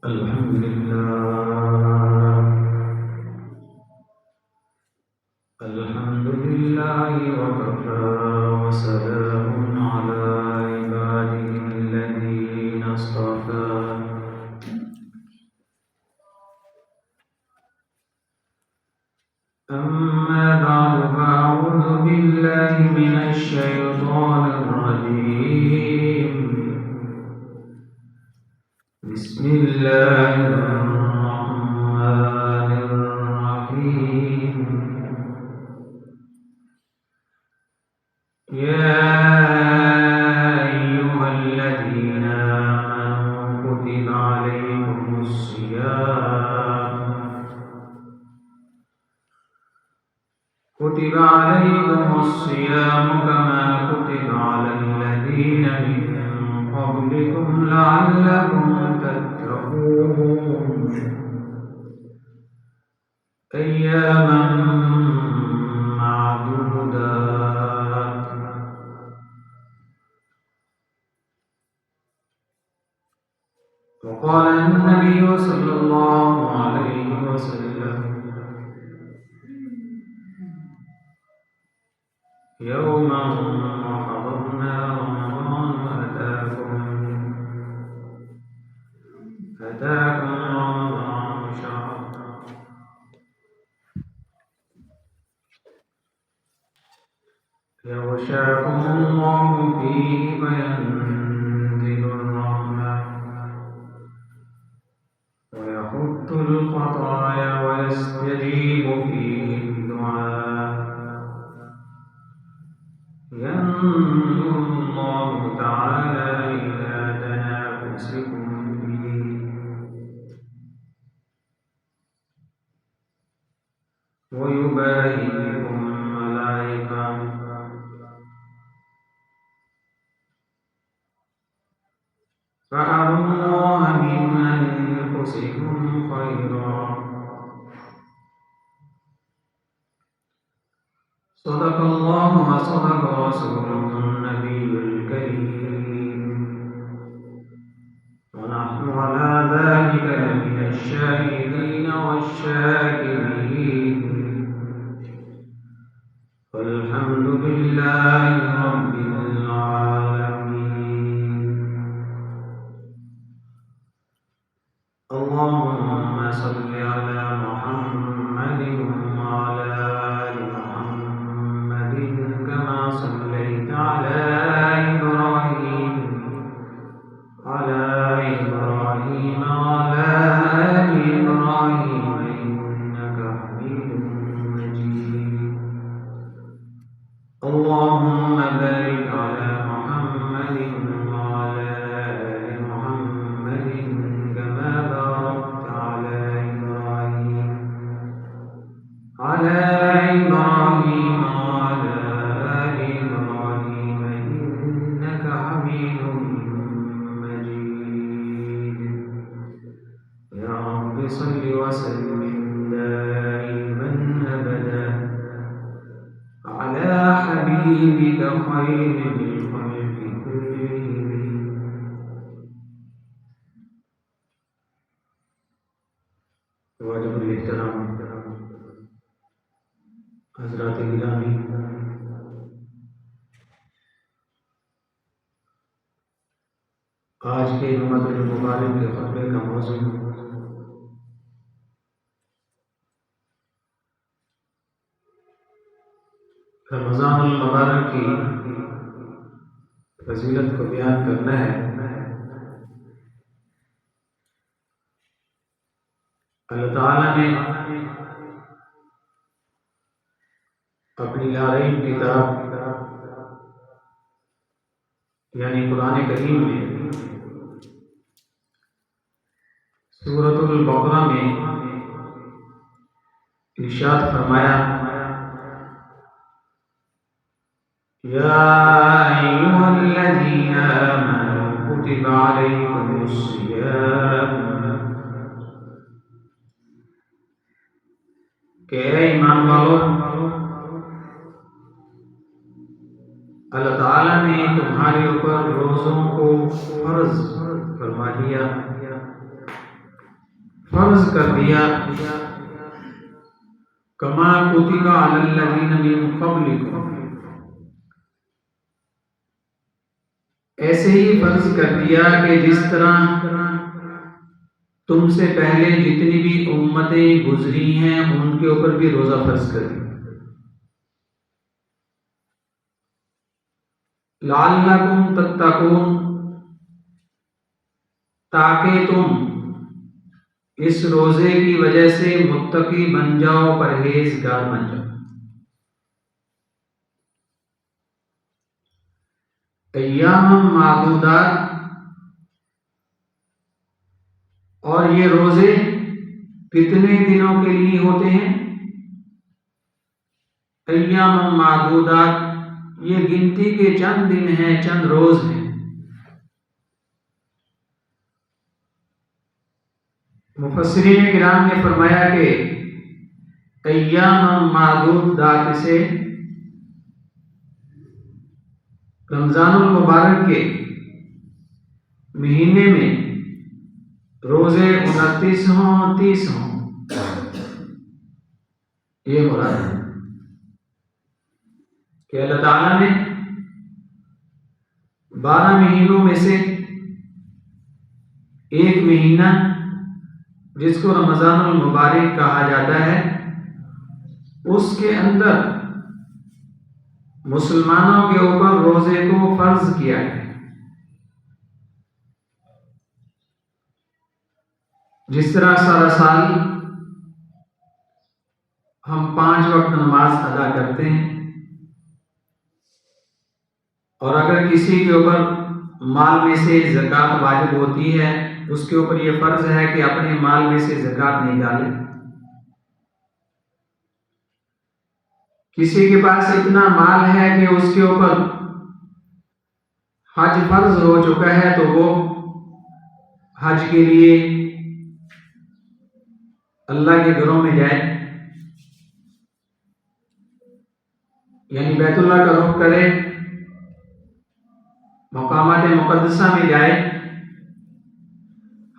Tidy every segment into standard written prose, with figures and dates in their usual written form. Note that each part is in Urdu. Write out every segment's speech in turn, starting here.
الحمد لله وكفى وسلام على عباده الذين اصطفى أما بعد فأعوذ بالله من الشيطان الرجيم بسم الله الرحمن الرحيم يا أيها الذين آمنوا كتب عليكم الصيام كما كتب على الذين من قبلكم لعلكم تتقون أياما معدودات وقال النبي صلى الله عليه وسلم يوما وحضرنا رمضان أتاكم رمضان شهر يغشاكم الله فيه فينزل الرحمة ويحط الخطايا ويستجيب فيه الدعاء ينظر الله تعالى إلى تنافسكم فيه ويباهي بكم ملائكة فأروا الله من أنفسكم خيرا صدق الله وصدق رسوله النبي الكريم ونحن على ذلك لمن الشاهدين والشاكرين والحمد لله رب العالمين اللهم صل على محمد وعلى آل محمد كما صليت على إبراهيم وعلى آل إبراهيم إنك حميد مجيد اللهم بارك على محمد وعلى آل محمد كما باركت على إبراهيم وعلى آل إبراهيم إنك حميد مجيد يا رب صل وسلم دائما أبدا على حبيبك خير الخلق كلهم واجب الاحترام حضرات گرامی، آج کے جمعۃ المبارک کے خطبے کا موضوع رمضان المبارک کی فضیلت کو بیان کرنا ہے۔ اللہ تعالیٰ نے اپنی لارئیم کتاب یعنی قرآن کریم میں سورۃ البقرہ میں ارشاد فرمایا یا ایھا الذین آمنوا کتب علیکم الصیام کہ اے ایمان والو، اللہ تعالیٰ نے تمہارے اوپر روزوں کو فرض فرما دیا فرض کر دیا کما کتب علی الذین من قبلکم، ایسے ہی فرض کر دیا کہ جس طرح تم سے پہلے جتنی بھی امتیں گزری ہیں ان کے اوپر بھی روزہ فرض کر دیا، لعلکم تتقون، تاکہ تم اس روزے کی وجہ سے متقی بن جاؤ، پرہیزگار بن جاؤ۔ ایام معدودات، اور یہ روزے کتنے دنوں کے لیے ہوتے ہیں؟ ایام معدودات، یہ گنتی کے چند دن ہیں، چند روز ہیں۔ مفسرین کرام نے فرمایا کہ ایام معدودات سے رمضان المبارک کے مہینے میں روزے 29 ہوں 30 ہوں، یہ مراد ہے کہ اللہ تعالیٰ نے 12 مہینوں میں سے ایک مہینہ جس کو رمضان المبارک کہا جاتا ہے، اس کے اندر مسلمانوں کے اوپر روزے کو فرض کیا ہے۔ جس طرح سارا سال ہم 5 وقت نماز ادا کرتے ہیں، اور اگر کسی کے اوپر مال میں سے زکوٰۃ واجب ہوتی ہے، اس کے اوپر یہ فرض ہے کہ اپنے مال میں سے زکوٰۃ نکالے۔ کسی کے پاس اتنا مال ہے کہ اس کے اوپر حج فرض ہو چکا ہے تو وہ حج کے لیے اللہ کے گھروں میں جائے، یعنی بیت اللہ کا رخ کرے، مقامات مقدسہ میں جائے،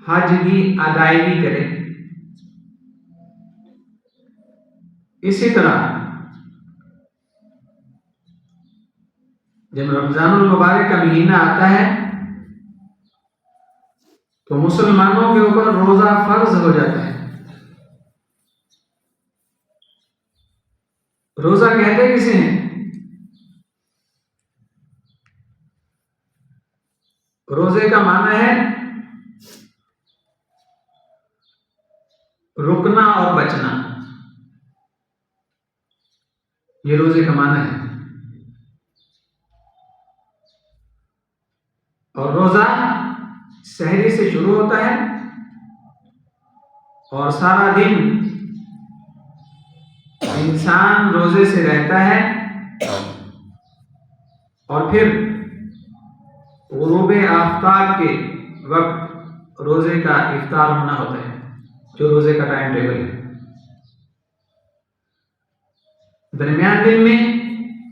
حج کی ادائیگی کرے۔ اسی طرح جب رمضان المبارک کا مہینہ آتا ہے تو مسلمانوں کے اوپر روزہ فرض ہو جاتا ہے۔ روزہ کہتے کسے ہیں؟ روزے کا معنی ہے رکنا اور بچنا، یہ روزے کا معنی ہے۔ اور روزہ سحری سے شروع ہوتا ہے اور سارا دن انسان روزے سے رہتا ہے، اور پھر غروب آفتاب کے وقت روزے کا افطار ہونا ہوتا ہے، جو روزے کا ٹائم ٹیبل ہے۔ درمیان دن میں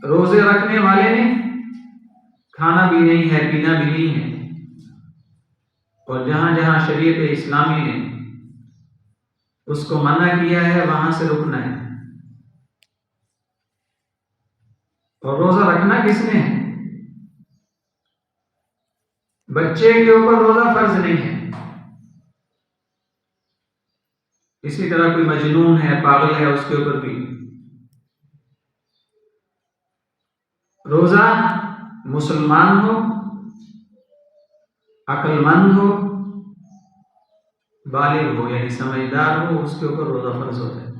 روزے رکھنے والے نے کھانا بھی نہیں ہے، پینا بھی نہیں ہے، اور جہاں جہاں شریعت اسلامی نے اس کو منع کیا ہے وہاں سے رکنا ہے۔ اور روزہ رکھنا کس نے ہے؟ بچے کے اوپر روزہ فرض نہیں ہے۔ اسی طرح کوئی مجنون ہے، پاگل ہے، اس کے اوپر بھی روزہ مسلمان ہو، عقل مند ہو، بالغ ہو یعنی سمجھدار ہو، اس کے اوپر روزہ فرض ہوتا ہے۔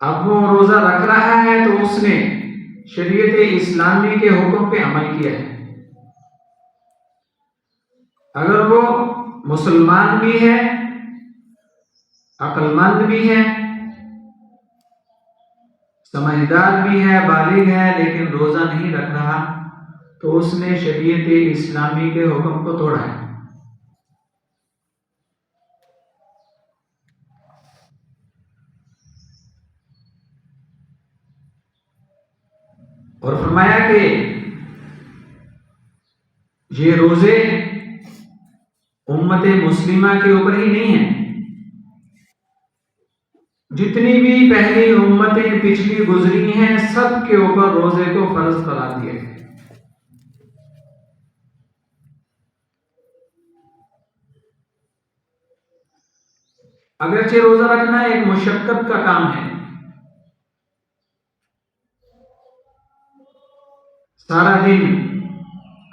اب وہ روزہ رکھ رہا ہے تو اس نے شریعت اسلامی کے حکم پہ عمل کیا ہے۔ اگر وہ مسلمان بھی ہے، عقل مند بھی ہے، سمجھدار بھی ہے، بالغ ہے، لیکن روزہ نہیں رکھ رہا تو اس نے شریعت اسلامی کے حکم کو توڑا ہے۔ اور فرمایا کہ یہ روزے امت مسلمہ کے اوپر ہی نہیں ہے، جتنی بھی پہلی امتیں پچھلی گزری ہیں سب کے اوپر روزے کو فرض قرار دیا ہے۔ اگرچہ روزہ رکھنا ایک مشقت کا کام ہے، سارا دن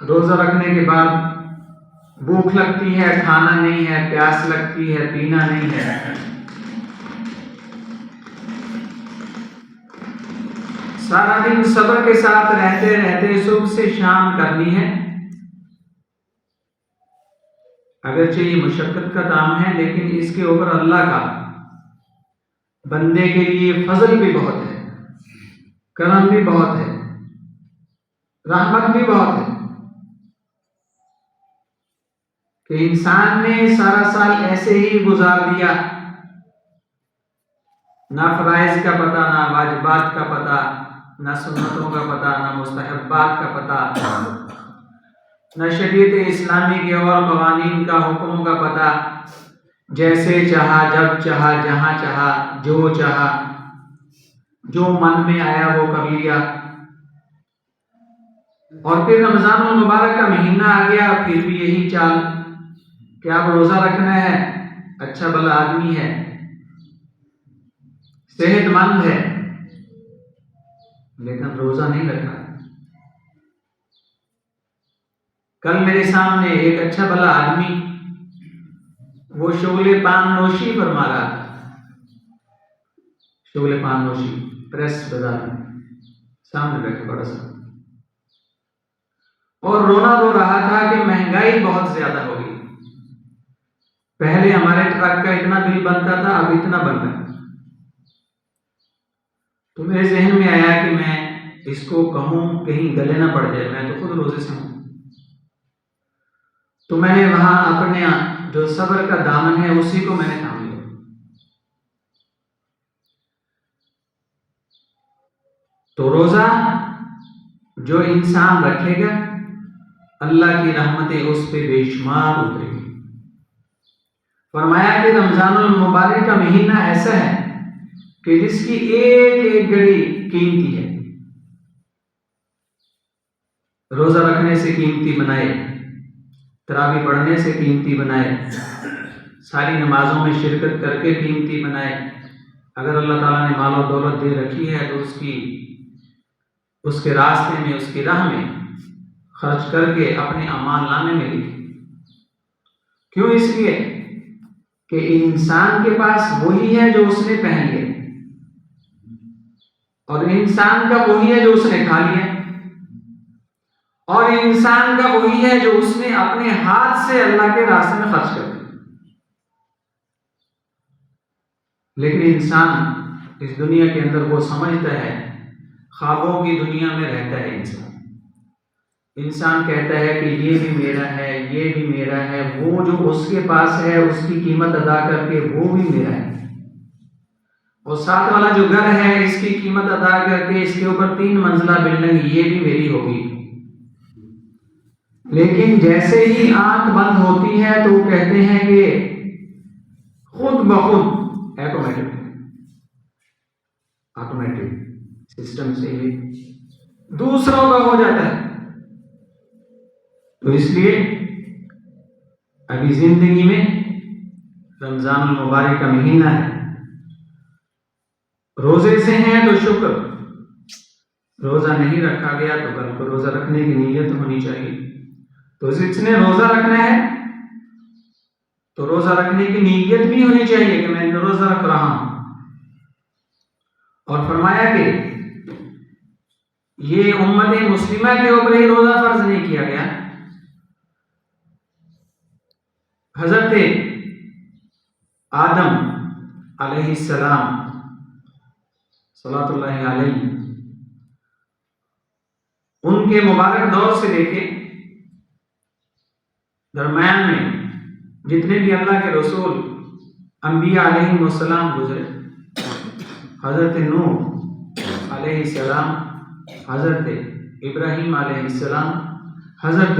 روزہ رکھنے کے بعد بھوک لگتی ہے، کھانا نہیں ہے، پیاس لگتی ہے، پینا نہیں ہے، سارا دن صبر کے ساتھ رہتے رہتے صبح سے شام کرنی ہے۔ اگرچہ یہ مشقت کا کام ہے لیکن اس کے اوپر اللہ کا بندے کے لیے فضل بھی بہت ہے، کرم بھی بہت ہے، رحمت بھی بہت ہے کہ انسان نے سارا سال ایسے ہی گزار دیا، نہ فرائض کا پتہ، نہ واجبات کا پتہ، نہ سنتوں کا پتہ، نہ مستحبات کا پتہ، نہ شریعت اسلامی کے اور قوانین کا حکموں کا پتہ، جیسے چاہا، جب چاہا، جہاں چاہا، جو چاہا، جو من میں آیا وہ کر لیا۔ اور پھر رمضان المبارک کا مہینہ آ گیا، پھر بھی یہی چال کہ اب روزہ رکھنا ہے، اچھا بھلا آدمی ہے، صحت مند ہے، لیکن روزہ نہیں رکھا۔ کل میرے سامنے ایک اچھا بھلا آدمی وہ شغل پان نوشی فرما رہا تھا، شغل پان نوشی پریس بازار میں سامنے بیٹھے بڑا سا، اور رونا رو رہا تھا کہ مہنگائی بہت زیادہ ہو گئی، پہلے ہمارے ٹرک کا اتنا بل بنتا تھا، اب اتنا بن رہا ہے۔ تو میرے ذہن میں آیا کہ میں اس کو کہوں کہیں گلے نہ پڑ جائے، میں تو خود روزے سے ہوں۔ تو میں نے وہاں اپنے جو صبر کا دامن ہے اسی کو میں نے تھام لیا۔ تو روزہ جو انسان رکھے گا اللہ کی رحمتیں اس پہ بے شمار اترے گی۔ فرمایا کہ رمضان المبارک کا مہینہ ایسا ہے کہ جس کی ایک ایک گھڑی قیمتی ہے، روزہ رکھنے سے قیمتی بنائے، تراویح پڑھنے سے قیمتی بنائے، ساری نمازوں میں شرکت کر کے قیمتی بنائے۔ اگر اللہ تعالیٰ نے مال و دولت دے رکھی ہے تو اس کے راستے میں، اس کی راہ میں خرچ کر کے اپنے اعمال نامے میں لکھے۔ کیوں؟ اس لیے کہ انسان کے پاس وہی ہے جو اس نے پہن لیا، اور انسان کا وہی ہے جو اس نے کھا لیا، اور انسان کا وہی ہے جو اس نے اپنے ہاتھ سے اللہ کے راستے میں خرچ کر دیا۔ لیکن انسان اس دنیا کے اندر وہ سمجھتا ہے، خوابوں کی دنیا میں رہتا ہے انسان کہتا ہے کہ یہ بھی میرا ہے، یہ بھی میرا ہے، وہ جو اس کے پاس ہے اس کی قیمت ادا کر کے وہ بھی میرا ہے، اور ساتھ والا جو گھر ہے اس کی قیمت ادا کر کے اس کے اوپر 3 منزلہ بلڈنگ یہ بھی میری ہوگی۔ لیکن جیسے ہی آنکھ بند ہوتی ہے تو وہ کہتے ہیں کہ خود بخود آٹومیٹک سسٹم سے یہ دوسروں کا ہو جاتا ہے۔ تو اس لیے ابھی زندگی میں رمضان المبارک کا مہینہ ہے، روزے سے ہیں تو شکر، روزہ نہیں رکھا گیا تو کل کو روزہ رکھنے کی نیت ہونی چاہیے۔ تو جس نے روزہ رکھنا ہے تو روزہ رکھنے کی نیت بھی ہونی چاہیے کہ میں روزہ رکھ رہا ہوں۔ اور فرمایا کہ یہ امت مسلمہ کے اوپر ہی روزہ فرض نہیں کیا گیا، حضرت آدم علیہ السلام صلوات اللہ علیہ، ان کے مبارک دور سے لے کے درمیان میں جتنے بھی اللہ کے رسول انبیاء علیہ السلام گزرے، حضرت نوح علیہ السلام، حضرت ابراہیم علیہ السلام، حضرت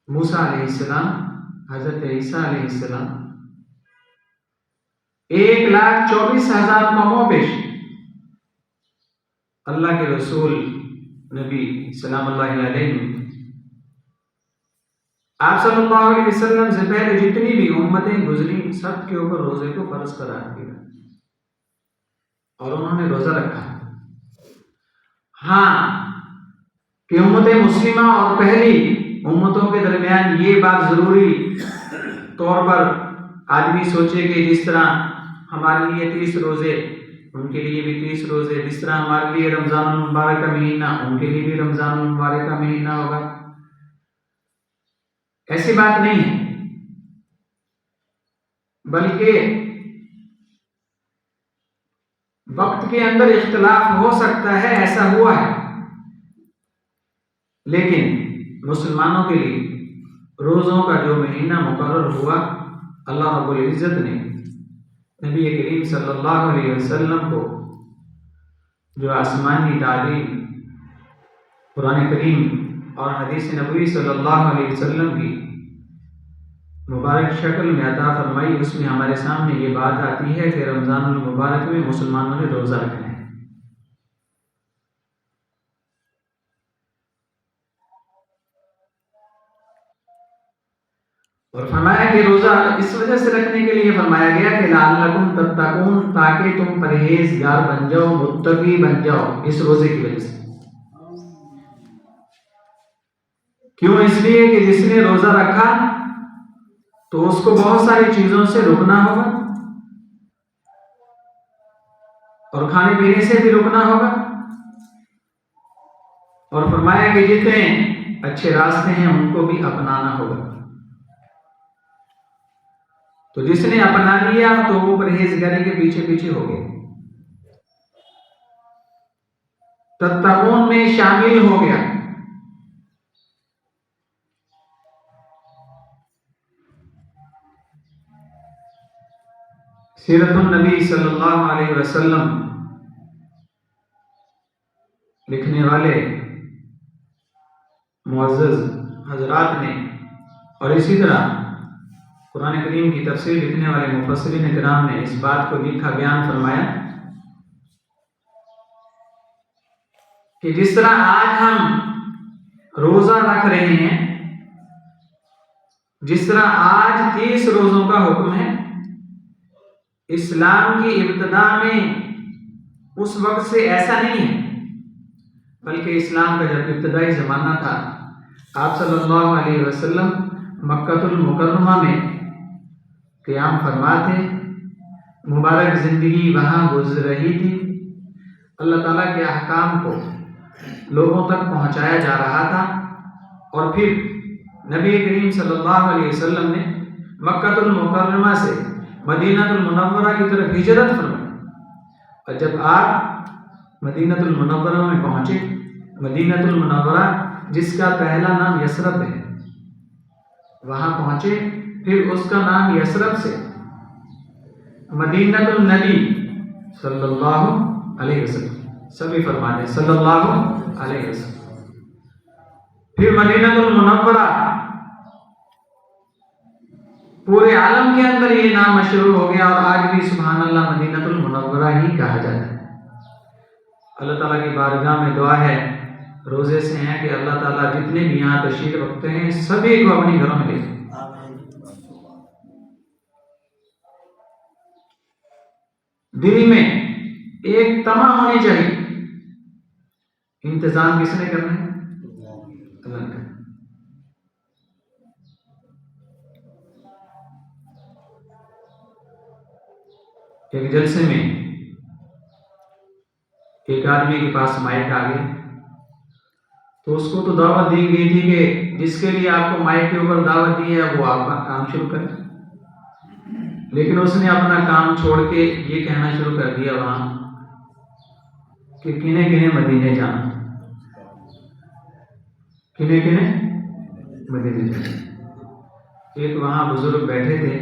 موسیٰ علیہ السلام، حضرت عیسیٰ علیہ السلام 1,24,000 قوموں پیش اللہ کے رسول نبی سلام اللہ علیہ آپ صلی اللہ علیہ وسلم سے پہلے جتنی بھی امتیں گزری سب کے اوپر روزے کو فرض قرار دیا اور انہوں نے روزہ رکھا. ہاں کہ امت مسلمہ اور پہلی امتوں کے درمیان یہ بات ضروری طور پر آدمی سوچے کہ جس طرح ہمارے لیے 30 روزے ان کے لیے بھی 30 روزے، جس طرح ہمارے لیے رمضان المبارک کا مہینہ ان کے لیے بھی رمضان المبارک کا مہینہ ہوگا. ایسی بات نہیں ہے، بلکہ وقت کے اندر اختلاف ہو سکتا ہے، ایسا ہوا ہے، لیکن مسلمانوں کے لیے روزوں کا جو مہینہ مقرر ہوا اللہ رب العزت نے نبی کریم صلی اللہ علیہ وسلم کو جو آسمانی تعلیم قرآن کریم اور حدیث نبوی صلی اللہ علیہ وسلم کی مبارک شکل میں عطا فرمائی، اس میں ہمارے سامنے یہ بات آتی ہے کہ رمضان المبارک میں مسلمانوں نے روزہ رکھنا ہے. اور فرمایا کہ روزہ اس وجہ سے رکھنے کے لیے فرمایا گیا کہ لعلکم تتقون، تاکہ تم پرہیزگار بن جاؤ، متقی بن جاؤ اس روزے کی وجہ سے. کیوں؟ اس لیے کہ جس نے روزہ رکھا تو اس کو بہت ساری چیزوں سے رکنا ہوگا اور کھانے پینے سے بھی رکنا ہوگا، اور فرمایا کہ جتنے اچھے راستے ہیں ان کو بھی اپنانا ہوگا. تو جس نے اپنا لیا تو وہ پرہیزگاری کے پیچھے پیچھے ہو گئے، تتقون میں شامل ہو گیا. سیرت النبی صلی اللہ علیہ وسلم لکھنے والے معزز حضرات نے اور اسی طرح قرآن کریم کی تفسیر لکھنے والے مفسرین کرام نے اس بات کو لکھا، بیان فرمایا کہ جس طرح آج ہم روزہ رکھ رہے ہیں، جس طرح آج 30 روزوں کا حکم ہے، اسلام کی ابتدا میں اس وقت سے ایسا نہیں ہے، بلکہ اسلام کا جب ابتدائی زمانہ تھا آپ صلی اللہ علیہ وسلم مکہ المکرمہ میں قیام فرماتے، مبارک زندگی وہاں گزر رہی تھی، اللہ تعالیٰ کے احکام کو لوگوں تک پہنچایا جا رہا تھا. اور پھر نبی کریم صلی اللہ علیہ وسلم نے مکہ المکرمہ سے مدینہ المنورہ کی طرف ہجرت فرمائی، اور جب آپ مدینہ المنورہ میں پہنچے، مدینہ المنورہ جس کا پہلا نام یثرب ہے، وہاں پہنچے، پھر اس کا نام یثرب سے مدینہ النبی صلی اللہ علیہ وسلم، سبھی فرماتے ہیں صلی اللہ علیہ وسلم، پھر مدینہ المنورہ پورے عالم کے اندر یہ نام مشہور ہو گیا، اور آج بھی سبحان اللہ مدینہ المنورہ ہی کہا جاتا ہے. اللہ تعالیٰ کی بارگاہ میں دعا ہے، روزے سے ہیں کہ اللہ تعالیٰ جتنے بھی یہاں تشریف رکھتے ہیں سبھی کو اپنی گھروں میں لے جائیں. دل میں ایک تمنا ہونی چاہیے، انتظام کس نے کرنا ہے؟ اللہ نے. ایک جلسے میں ایک آدمی کے پاس مائک آ گیا، تو اس کو تو دعوت دی گئی تھی کہ جس کے لیے آپ کو مائک کے اوپر دعوت دی ہے وہ آپ کا کام شروع کرے، لیکن اس نے اپنا کام چھوڑ کے یہ کہنا شروع کر دیا وہاں کہ کنے کنے مدینے جانا، کنے کنے مدینے جانا. ایک وہاں بزرگ بیٹھے تھے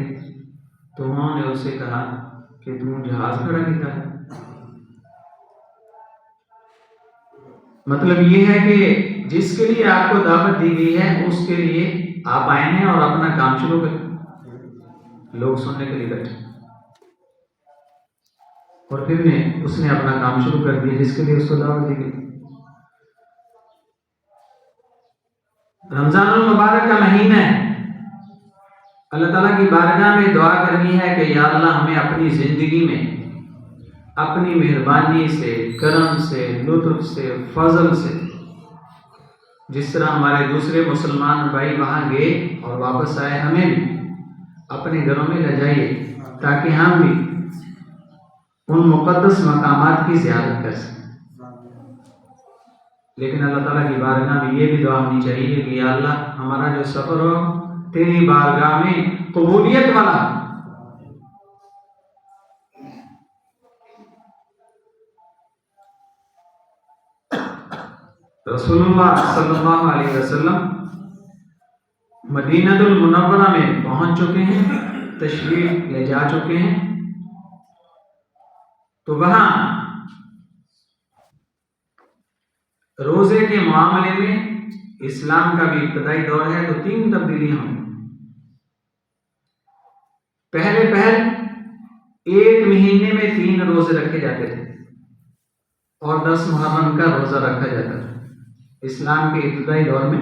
تو انہوں نے اس سے کہا کہ تم جہاز کھڑا کیتا ہے. مطلب یہ ہے کہ جس کے لیے آپ کو دعوت دی گئی ہے اس کے لیے آپ آئے ہیں اور اپنا کام شروع کریں. لوگ سننے کے لیے بیٹھے اور پھر اس نے اپنا کام شروع کر دیا جس کے لیے اس کو دعوت دی گئی. رمضان المبارک کا مہینہ ہے. اللہ تعالیٰ کی بارگاہ میں دعا کرنی ہے کہ یا اللہ ہمیں اپنی زندگی میں اپنی مہربانی سے، کرم سے، لطف سے، فضل سے، جس طرح ہمارے دوسرے مسلمان بھائی وہاں گئے اور واپس آئے، ہمیں بھی اپنے گھروں میں لے جائیے تاکہ ہم بھی ان مقدس مقامات کی زیارت کر سکیں. لیکن اللہ تعالیٰ کی بارگاہ میں یہ بھی دعا ہونی چاہیے کہ یا اللہ ہمارا جو سفر ہو تیری بارگاہ میں قبولیت والا. رسول اللہ صلی اللہ علیہ وسلم مدینہ المنورہ میں پہنچ چکے ہیں، تشریف لے جا چکے ہیں. تو وہاں روزے کے معاملے میں اسلام کا بھی ابتدائی دور ہے تو 3 تبدیلیاں ہوئی. پہل 1 مہینے میں 3 روزے رکھے جاتے تھے اور 10 محرم کا روزہ رکھا جاتا تھا. اسلام کے ابتدائی دور میں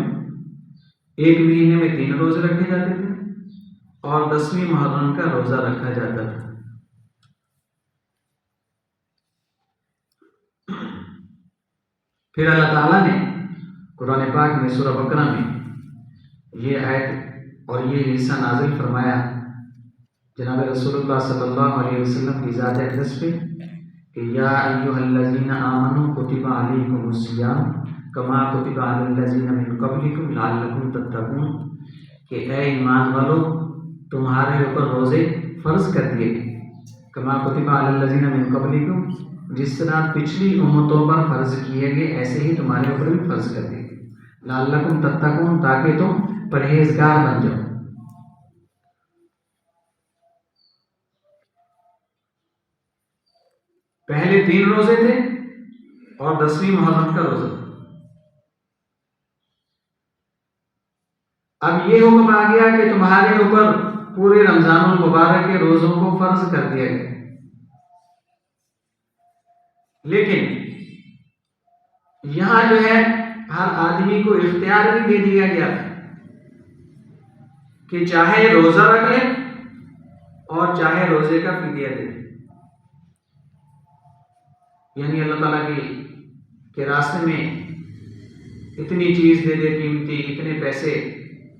1 مہینے میں 3 روزے رکھے جاتے تھے اور 10ویں محرم کا روزہ رکھا جاتا تھا. پھر اللہ تعالیٰ نے قرآن پاک میں سورہ بقرہ میں یہ آیت اور یہ حصہ نازل فرمایا جناب رسول اللہ صلی اللہ علیہ وسلم کی ذات اقدس پہ کہ یا ایھا الذین آمنوا کتب علیکم الصیام کما کتب علی الذین من قبلکم لعلکم تتقون، کہ اے ایمان والو تمہارے اوپر روزے فرض کر دیے گئے، کما کتب علی الذین من قبلکم، جس طرح پچھلی امتوں پر فرض کیے گئے ایسے ہی تمہارے اوپر بھی فرض کر دیے گئے، لعلکم تتقون، تاکہ تم پرہیزگار بن جاؤ. پہلے 3 روزے تھے اور 10ویں محرم کا روزہ تھا. اب یہ حکم آ گیا کہ تمہارے اوپر پورے رمضان المبارک کے روزوں کو فرض کر دیا گیا. لیکن یہاں جو ہے ہر آدمی کو اختیار بھی دے دیا گیا کہ چاہے روزہ رکھ لے اور چاہے روزے کا فدیہ دے. یعنی اللہ تعالیٰ کے راستے میں اتنی چیز دے دے قیمتی، اتنے پیسے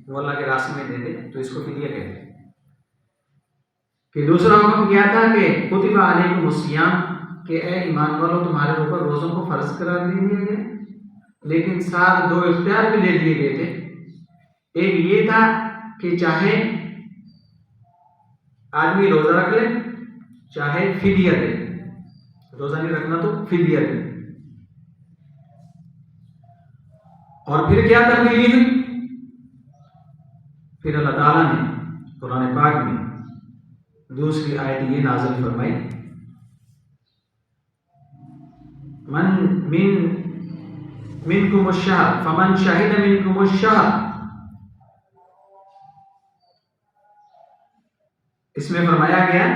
وہ اللہ کے راستے میں دے دے تو اس کو فدیہ کہتے ہیں. کہ دوسرا حکم کیا تھا کہ کتب علیکم الصیام، کہ اے ایمان والو تمہارے اوپر روزوں کو فرض قرار دے دیا گیا. لیکن ساتھ 2 اختیار بھی دے دیے گئے تھے. ایک یہ تھا کہ چاہے آدمی روزہ رکھ لے چاہے فدیہ دے، روزہ نہیں رکھنا تو فدیہ دے. اور پھر کیا تبدیلی ہوئی؟ پھر اللہ تعالیٰ نے قرآن پاک میں دوسری آیت یہ نازل فرمائی، منکم الشہر فمن شہد منکم الشہر. اس میں فرمایا گیا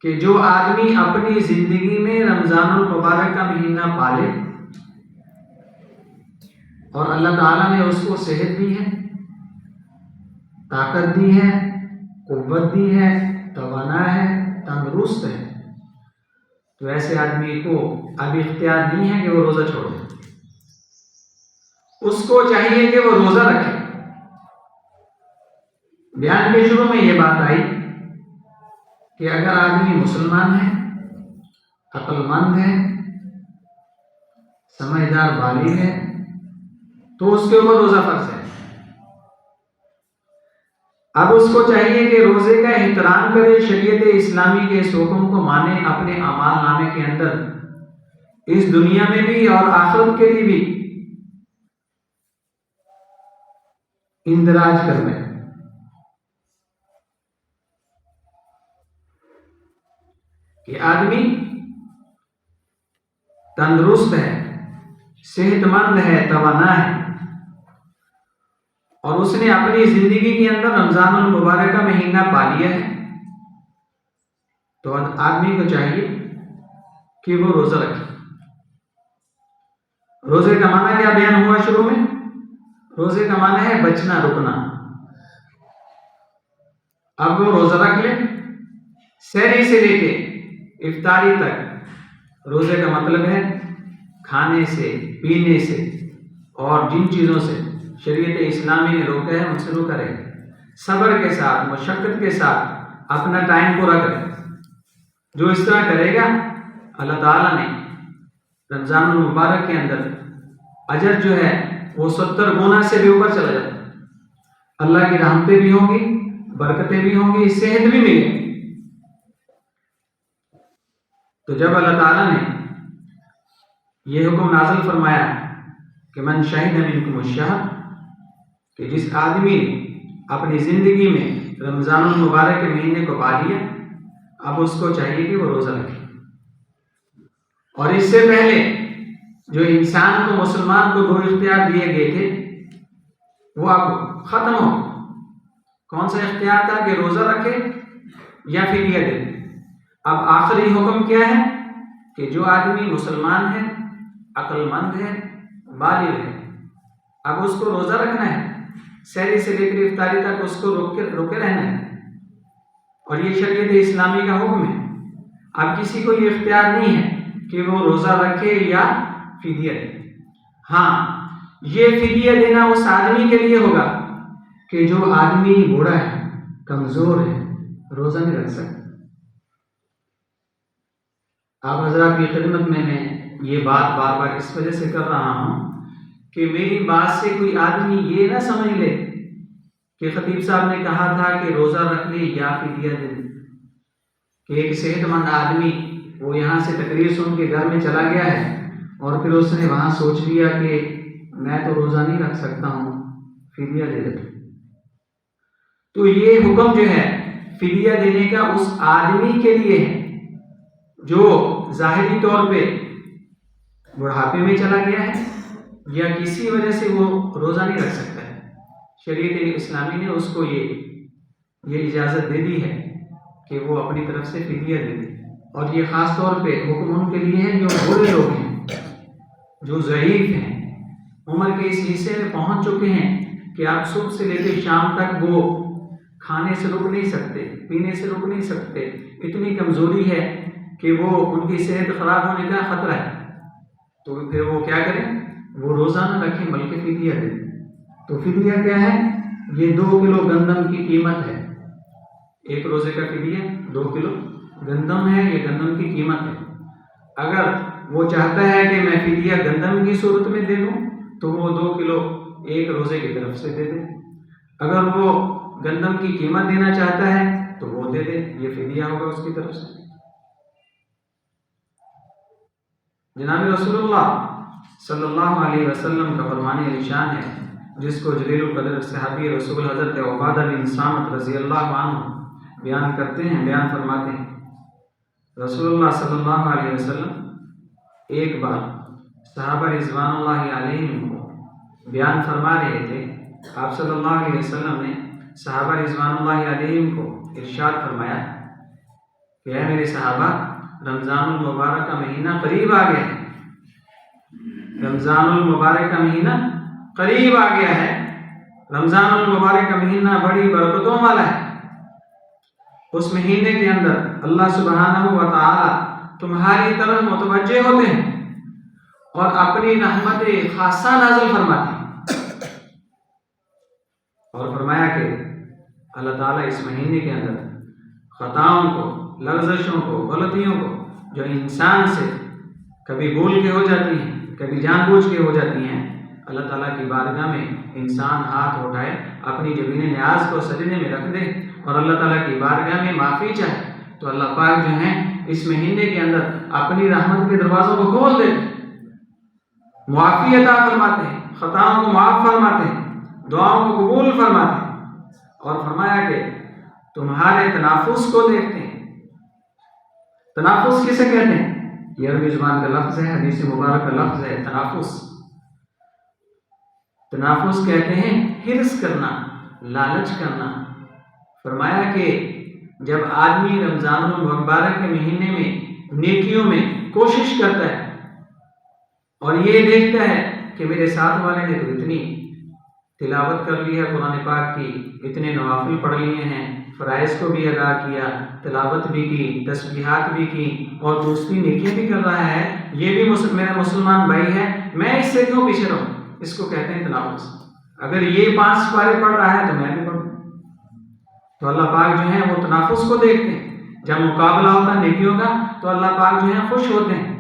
کہ جو آدمی اپنی زندگی میں رمضان المبارک کا مہینہ پالے اور اللہ تعالیٰ نے اس کو صحت دی ہے، طاقت دی ہے، قوت دی ہے، توانا ہے، تندرست ہے، تو ایسے آدمی کو ابھی اختیار نہیں ہے کہ وہ روزہ چھوڑ دے. اس کو چاہیے کہ وہ روزہ رکھے. بیان کے شروع میں یہ بات آئی کہ اگر آدمی مسلمان ہے، عقل مند ہے، سمجھدار بالغ ہے تو اس کے اوپر روزہ فرض ہے. اب اس کو چاہیے کہ روزے کا احترام کرے، شریعت اسلامی کے اس حکم کو مانے، اپنے اعمال نامے کے اندر اس دنیا میں بھی اور آخرت کے لیے بھی اندراج کر لیں. کہ آدمی تندرست ہے، صحت مند ہے، توانا ہے، اور اس نے اپنی زندگی کے اندر رمضان المبارک کا مہینہ پا لیا ہے، تو آدمی کو چاہیے کہ وہ روزہ رکھے۔ روزے کا معنی کیا بیان ہوا شروع میں؟ روزے کا معنی ہے بچنا، رکنا۔ اب وہ روزہ رکھ لے، سحری سے لے کے افطاری تک۔ روزے کا مطلب ہے کھانے سے، پینے سے اور جن چیزوں سے شریعت اسلامی نے روکا ہے ان سے روکا رہے، صبر کے ساتھ، مشقت کے ساتھ اپنا ٹائم پورا کرے۔ جو اس طرح کرے گا اللہ تعالیٰ نے رمضان المبارک کے اندر اجر جو ہے وہ 70 گنا سے بھی اوپر چلا جاتا ہے۔ اللہ کی رحمتیں بھی ہوں گی، برکتیں بھی ہوں گی، صحت بھی ملے گی۔ تو جب اللہ تعالیٰ نے یہ حکم نازل فرمایا کہ من شہد منکم الشہر، کہ جس آدمی نے اپنی زندگی میں رمضان المبارک کے مہینے کو پا لیا، اب اس کو چاہیے کہ وہ روزہ رکھے۔ اور اس سے پہلے جو انسان کو، مسلمان کو 2 اختیار دیے گئے تھے وہ اب ختم ہو۔ کون سا اختیار تھا؟ کہ روزہ رکھے یا فدیہ دے۔ اب آخری حکم کیا ہے؟ کہ جو آدمی مسلمان ہے، عقل مند ہے، بالغ ہے، اب اس کو روزہ رکھنا ہے، سحری سے لے کر افطاری تک اس کو روکے رہنا ہے۔ اور یہ شریعت اسلامی کا حکم ہے۔ اب کسی کو یہ اختیار نہیں ہے کہ وہ روزہ رکھے یا فدیہ دے۔ ہاں، یہ فدیہ دینا اس آدمی کے لیے ہوگا کہ جو آدمی بوڑھا ہے، کمزور ہے، روزہ نہیں رکھ سکتا۔ آپ حضرات کی خدمت میں یہ بات بار بار اس وجہ سے کر رہا ہوں کہ میری بات سے کوئی آدمی یہ نہ سمجھ لے کہ خطیب صاحب نے کہا تھا کہ روزہ رکھ لے یا فدیہ دے۔ کہ ایک صحت مند آدمی وہ یہاں سے تقریر سن کے گھر میں چلا گیا ہے اور پھر اس نے وہاں سوچ لیا کہ میں تو روزہ نہیں رکھ سکتا ہوں، فدیہ دے دیتا۔ تو یہ حکم جو ہے فدیہ دینے کا اس آدمی کے لیے ہے جو ظاہری طور پہ بڑھاپے میں چلا گیا ہے یا کسی وجہ سے وہ روزہ نہیں رکھ سکتا ہے۔ شریعت اسلامی نے اس کو یہ اجازت دے دی ہے کہ وہ اپنی طرف سے فدیہ دے دے۔ اور یہ خاص طور پہ حکم ان کے لیے ہے جو بوڑھے لوگ ہیں، جو ضعیف ہیں، عمر کے اس حصے میں پہنچ چکے ہیں کہ آپ صبح سے لے کے شام تک وہ کھانے سے رک نہیں سکتے، پینے سے رک نہیں سکتے، اتنی کمزوری ہے کہ وہ ان کی صحت خراب ہونے کا خطرہ ہے۔ تو پھر وہ کیا کریں؟ وہ روزہ نہ رکھیں بلکہ فدیہ دیں۔ تو فدیہ کیا ہے؟ یہ 2 کلو گندم کی قیمت ہے۔ ایک روزے کا فدیہ 2 کلو گندم ہے، یہ گندم کی قیمت ہے۔ اگر وہ چاہتا ہے کہ میں فدیہ گندم کی صورت میں دے دوں تو وہ 2 کلو ایک روزے کی طرف سے دے دے۔ اگر وہ گندم کی قیمت دینا چاہتا ہے تو وہ دے دے، یہ فدیہ ہوگا اس کی طرف سے۔ جناب رسول اللہ صلی اللہ علیہ وسلم کا فرمان نشان ہے، جس کو جلیل القدر صحابی رسول حضرت عبادہ بن صامت رضی اللہ عنہ بیان کرتے ہیں، بیان فرماتے ہیں۔ رسول اللہ صلی اللہ علیہ وسلم ایک بار صحابہ رضوان اللہ علیہم کو بیان فرما رہے تھے۔ آپ صلی اللہ علیہ وسلم نے صحابہ رضوان اللہ علیہم کو ارشاد فرمایا کہ اے میرے صحابہ، رمضان المبارک کا مہینہ قریب آ گیا ہے۔ رمضان المبارک کا مہینہ قریب آ گیا ہے۔ رمضان المبارک کا مہینہ بڑی برکتوں والا ہے۔ اس مہینے کے اندر اللہ سبحانہ و تعالی تمہاری طرف متوجہ ہوتے ہیں اور اپنی رحمت خاصہ نازل فرماتے ہیں۔ اور فرمایا کہ اللہ تعالیٰ اس مہینے کے اندر خطاؤں کو، لغزشوں کو، غلطیوں کو جو انسان سے کبھی بھول کے ہو جاتی ہیں، کبھی جان بوجھ کے ہو جاتی ہیں، اللہ تعالیٰ کی بارگاہ میں انسان ہاتھ اٹھائے، اپنی جبین نیاز کو سجدے میں رکھ دے اور اللہ تعالیٰ کی بارگاہ میں معافی چاہے تو اللہ پاک جو ہیں اس مہینے کے اندر اپنی رحمت کے دروازوں کو کھول دیتے ہیں، معافی عطا فرماتے ہیں، خطاؤں کو معاف فرماتے ہیں، دعاؤں کو قبول فرماتے ہیں۔ اور فرمایا کہ تمہارے تنافس کو دیکھتے ہیں۔ تنافس کسے کہتے ہیں؟ یہ عربی زبان کا لفظ ہے، حدیث مبارک کا لفظ ہے تنافس۔ تنافس کہتے ہیں حرص کرنا، لالچ کرنا۔ فرمایا کہ جب آدمی رمضان المبارک کے مہینے میں نیکیوں میں کوشش کرتا ہے اور یہ دیکھتا ہے کہ میرے ساتھ والے نے تو اتنی تلاوت کر لی ہے قرآن پاک کی، اتنے نوافل پڑھ لیے ہیں، فرائض کو بھی ادا کیا، تلاوت بھی کی، تسبیحات بھی کی اور دوسری نیکیاں بھی کر رہا ہے، یہ بھی میرا مسلمان بھائی ہے، میں اس سے کیوں پیچھے رہوں؟ اس کو کہتے ہیں تنافس۔ اگر یہ 5 سپارے پڑھ رہا ہے تو میں بھی پڑھوں۔ تو اللہ پاک جو ہے وہ تنافس کو دیکھتے ہیں۔ جب مقابلہ ہوتا ہے نیکیوں کا تو اللہ پاک جو ہے خوش ہوتے ہیں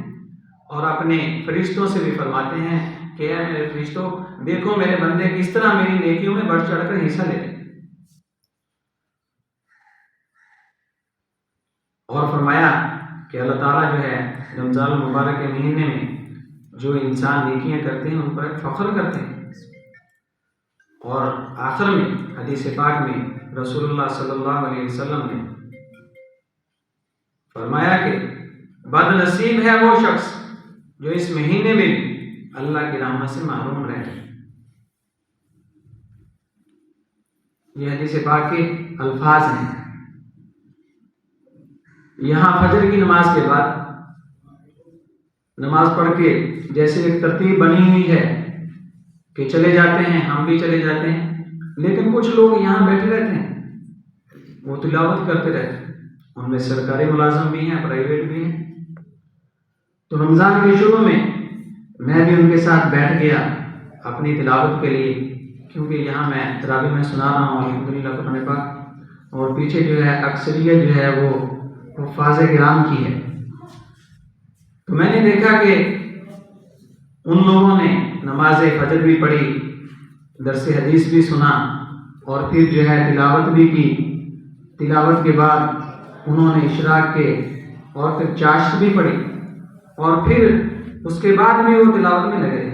اور اپنے فرشتوں سے بھی فرماتے ہیں کہ اے میرے فرشتوں، دیکھو میرے بندے کس طرح میری نیکیوں میں بڑھ چڑھ کر حصہ لے رہے ہیں۔ اور فرمایا کہ اللہ تعالیٰ جو ہے رمضان المبارک کے مہینے میں جو انسان نیکیاں کرتے ہیں ان پر فخر کرتے ہیں۔ اور آخر میں حدیث پاک میں رسول اللہ صلی اللہ علیہ وسلم نے فرمایا کہ بد نصیب ہے وہ شخص جو اس مہینے میں اللہ کی رحمت سے محروم رہے۔ یہ حدیث پاک کے الفاظ ہیں۔ یہاں فجر کی نماز کے بعد نماز پڑھ کے جیسے ایک ترتیب بنی ہوئی ہے کہ چلے جاتے ہیں، ہم بھی چلے جاتے ہیں، لیکن کچھ لوگ یہاں بیٹھے رہتے ہیں، وہ تلاوت کرتے رہتے ہیں، ان میں سرکاری ملازم بھی ہیں، پرائیویٹ بھی ہیں۔ تو رمضان کے شروع میں میں بھی ان کے ساتھ بیٹھ گیا اپنی تلاوت کے لیے، کیونکہ یہاں میں تراویح میں سنا رہا ہوں الحمدللہ قرآن پاک، اور پیچھے جو ہے اکثریت جو ہے وہ حفاظ کرام کی ہے۔ تو میں نے دیکھا کہ ان لوگوں نے نماز فجر بھی پڑھی، درس حدیث بھی سنا اور پھر جو ہے تلاوت بھی کی۔ تلاوت کے بعد انہوں نے اشراق کے اور پھر چاشت بھی پڑھی اور پھر اس کے بعد بھی وہ تلاوت میں لگے رہے۔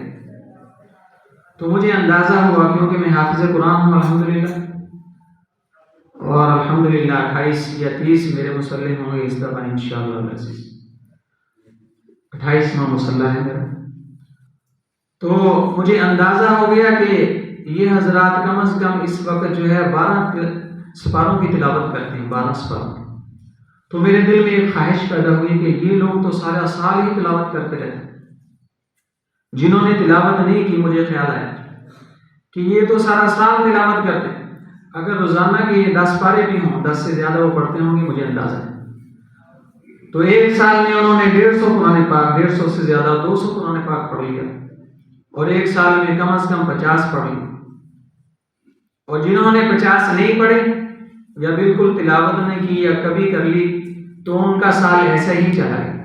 تو مجھے اندازہ ہوا، کیونکہ میں حافظ قرآن ہوں الحمدللہ، اور الحمدللہ 28 یا 30 میرے مصلی ہوں گے اس دفعہ انشاءاللہ العزیز، 28واں مصلی ہے میرا۔ تو مجھے اندازہ ہو گیا کہ یہ حضرات کم از کم اس وقت جو ہے 12 سپاروں کی تلاوت کرتے ہیں، 12 سپاروں۔ تو میرے دل میں ایک خواہش پیدا ہوئی کہ یہ لوگ تو سارا سال ہی تلاوت کرتے رہتے ہیں۔ جنہوں نے تلاوت نہیں کی، مجھے خیال آیا کہ یہ تو سارا سال تلاوت کرتے ہیں، اگر روزانہ کے یہ 10 پارے بھی ہوں، 10 سے زیادہ وہ پڑھتے ہوں گے، مجھے اندازہ ہے۔ تو ایک سال میں انہوں نے 150 قرآن پاک، 150 سے زیادہ 200 قرآن پاک پڑھ لیا، اور ایک سال میں کم از کم 50 پڑھ لی۔ اور جنہوں نے 50 نہیں پڑھے یا بالکل تلاوت نہیں کی یا کبھی کر لی، تو ان کا سال ایسا ہی چلا گیا۔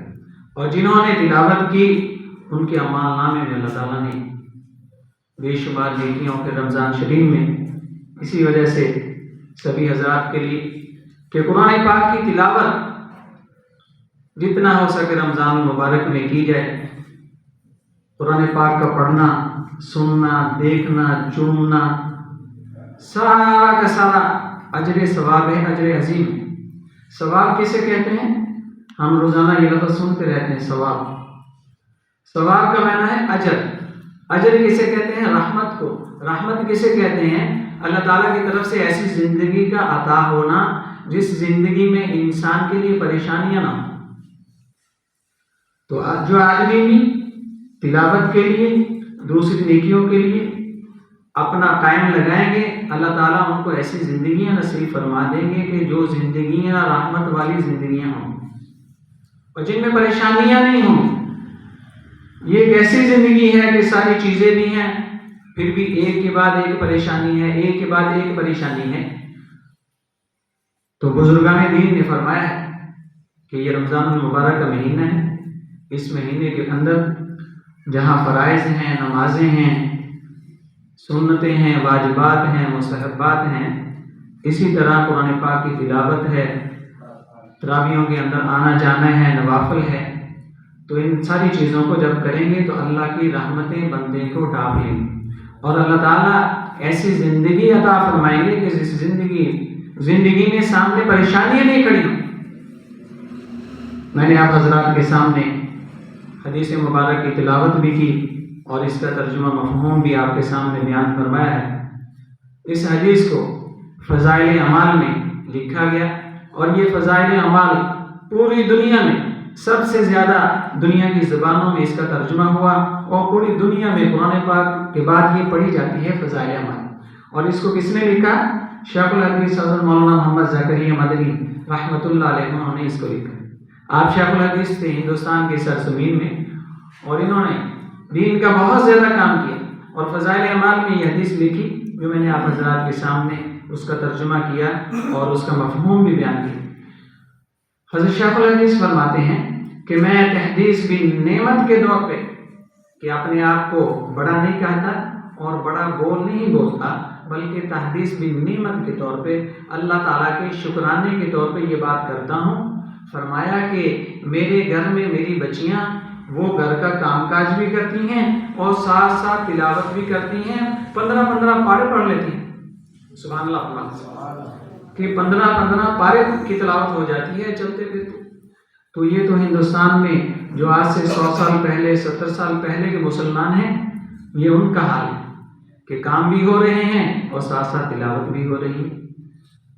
اور جنہوں نے تلاوت کی، ان کے اعمال نامے میں اللہ تعالیٰ نے بے شمار نیکیوں کے رمضان شریف میں، اسی وجہ سے سبھی حضرات کے لیے کہ قرآن پاک کی تلاوت جتنا ہو سکے رمضان المبارک میں کی جائے۔ قرآن پاک کا پڑھنا، سننا، دیکھنا، چومنا، سارا کا سارا اجر ثواب ہے، اجر عظیم ہے۔ ثواب کسے کہتے ہیں؟ ہم روزانہ یہ لفظ سنتے رہتے ہیں، ثواب۔ ثواب کا معنی ہے اجر۔ اجر کسے کہتے ہیں؟ رحمت کو۔ رحمت کسے کہتے ہیں؟ اللہ تعالیٰ کی طرف سے ایسی زندگی کا عطا ہونا جس زندگی میں انسان کے لیے پریشانیاں نہ ہوں۔ تو جو آدمی بھی تلاوت کے لیے، دوسری نیکیوں کے لیے اپنا ٹائم لگائیں گے، اللہ تعالیٰ ان کو ایسی زندگیاں نصیب فرما دیں گے کہ جو زندگیاں رحمت والی زندگیاں ہوں اور جن میں پریشانیاں نہیں ہوں۔ یہ ایک ایسی زندگی ہے کہ ساری چیزیں بھی ہیں، پھر بھی ایک کے بعد ایک پریشانی ہے، ایک کے بعد ایک پریشانی ہے۔ تو بزرگان دین نے فرمایا ہے کہ یہ رمضان المبارک کا مہینہ ہے، اس مہینے کے اندر جہاں فرائض ہیں، نمازیں ہیں، سنتیں ہیں، واجبات ہیں، مستحبات ہیں، اسی طرح قرآن پاک کی تلاوت ہے، تراویحوں کے اندر آنا جانا ہے، نوافل ہے۔ تو ان ساری چیزوں کو جب کریں گے تو اللہ کی رحمتیں بندے کو ڈھانپ لیں گی اور اللہ تعالیٰ ایسی زندگی عطا فرمائیں گے کہ جس زندگی میں سامنے پریشانیاں نہیں کھڑی ہوں۔ میں نے آپ حضرات کے سامنے حدیث مبارک کی تلاوت بھی کی اور اس کا ترجمہ مفہوم بھی آپ کے سامنے بیان فرمایا ہے۔ اس حدیث کو فضائل اعمال میں لکھا گیا اور یہ فضائل اعمال پوری دنیا میں سب سے زیادہ دنیا کی زبانوں میں اس کا ترجمہ ہوا اور پوری دنیا میں قرآن پاک کے بعد یہ پڑھی جاتی ہے فضائل اعمال۔ اور اس کو کس نے لکھا؟ شیخ الحدیث حضرت مولانا محمد زکریا مدنی رحمۃ اللہ علیہ، انہوں نے اس کو لکھا۔ آپ شیخ الحدیث تھے ہندوستان کی سرزمین میں اور انہوں نے دین کا بہت زیادہ کام کیا اور فضائل اعمال میں یہ حدیث لکھی جو میں نے آپ حضرات کے سامنے اس کا ترجمہ کیا اور اس کا مفہوم بھی بیان کیا۔ حضرت شیخ الحدیث فرماتے ہیں کہ میں تحدیث بھی نعمت کے طور پہ کہ اپنے آپ کو بڑا نہیں کہتا اور بڑا بول نہیں بولتا، بلکہ تحدیث بھی نعمت کے طور پہ اللہ تعالیٰ کے شکرانے کے طور پہ یہ بات کرتا ہوں۔ فرمایا کہ میرے گھر میں میری بچیاں وہ گھر کا کام کاج بھی کرتی ہیں اور ساتھ ساتھ تلاوت بھی کرتی ہیں، 15 پارے پڑھ لیتی ہیں۔ سبحان اللہ، کہ 15 پارے کی تلاوت ہو جاتی ہے چلتے پھرتے۔ تو یہ تو ہندوستان میں جو آج سے 100 سال پہلے 70 سال پہلے کے مسلمان ہیں، یہ ان کا حال ہے کہ کام بھی ہو رہے ہیں اور ساتھ ساتھ تلاوت بھی ہو رہی ہے۔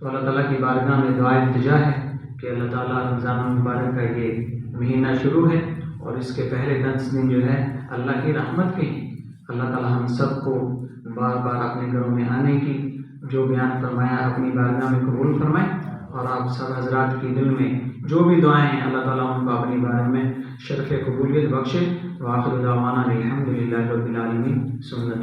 تو اللہ تعالیٰ کی بارگاہ میں دعا التجا ہے کہ اللہ تعالیٰ رمضان المبارک کا یہ مہینہ شروع ہے اور اس کے پہلے 10 دن جو ہے اللہ کی رحمت کے ہیں۔ اللہ تعالیٰ ہم سب کو بار بار اپنے گھروں میں آنے کی جو بیان فرمایا اپنی بارگاہ میں قبول فرمائے، اور آپ سب حضرات کی دل میں جو بھی دعائیں ہیں اللہ تعالیٰ ان کو اپنی بارگاہ میں شرف قبولیت بخشے۔ وآخر دعوانا الحمد للہ رب العالمین۔ سنت